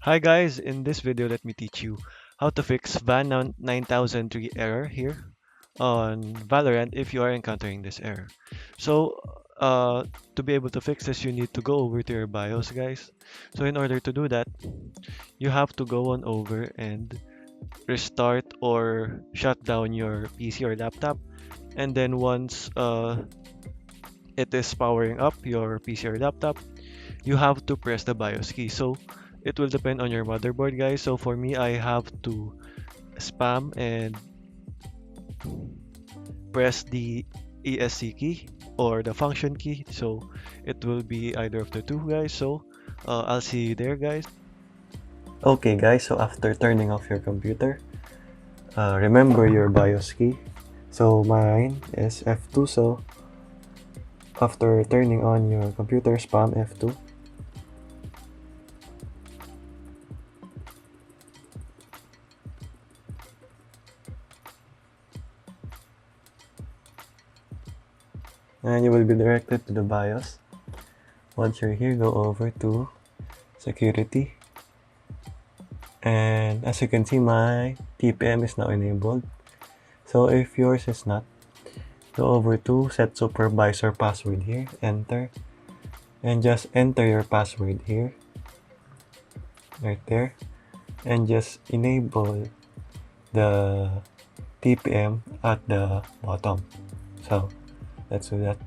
Hi guys, in this video let me teach you how to fix Van9003 error here on Valorant if you are encountering this error. So to be able to fix this you need to go over to your BIOS guys. So in order to do that you have to go on over and restart or shut down your PC or laptop, and then once it is powering up your PC or laptop you have to press the BIOS key. So it will depend on your motherboard, guys. So for me, I have to spam and press the ESC key or the function key. So it will be either of the two, guys. So I'll see you there, guys. Okay guys, so after turning off your computer, remember your BIOS key. So mine is F2, so after turning on your computer, spam F2. And you will be directed to the BIOS. Once you're here, go over to security. And as you can see, my TPM is now enabled. So if yours is not, go over to set supervisor password here, enter, and just enter your password here, right there, and just enable the TPM at the bottom. So let's do that.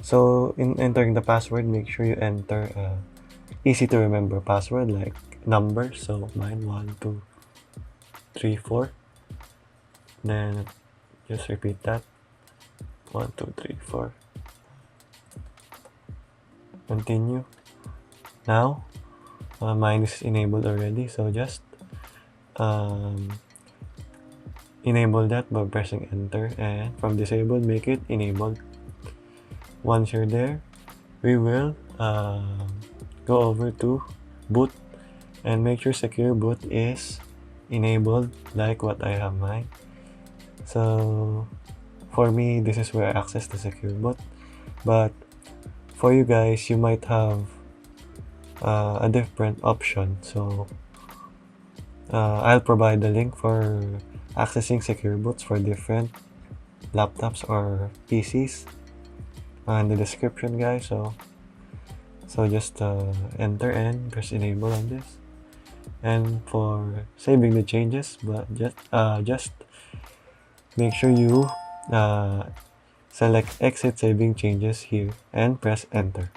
So in entering the password, make sure you enter easy to remember password like numbers. So mine 1 2 3 4. Then just repeat that 1 2 3 4. Continue. Now mine is enabled already, so just enable that by pressing enter, and from disabled make it enabled. Once you're there, we will go over to boot and make sure secure boot is enabled like what I have mine. So for me, this is where I access the secure boot, but for you guys, you might have a different option. So I'll provide the link for accessing secure boots for different laptops or PCs in the description, guys. So just enter and press enable on this. And for saving the changes, but just make sure you select exit saving changes here and press enter.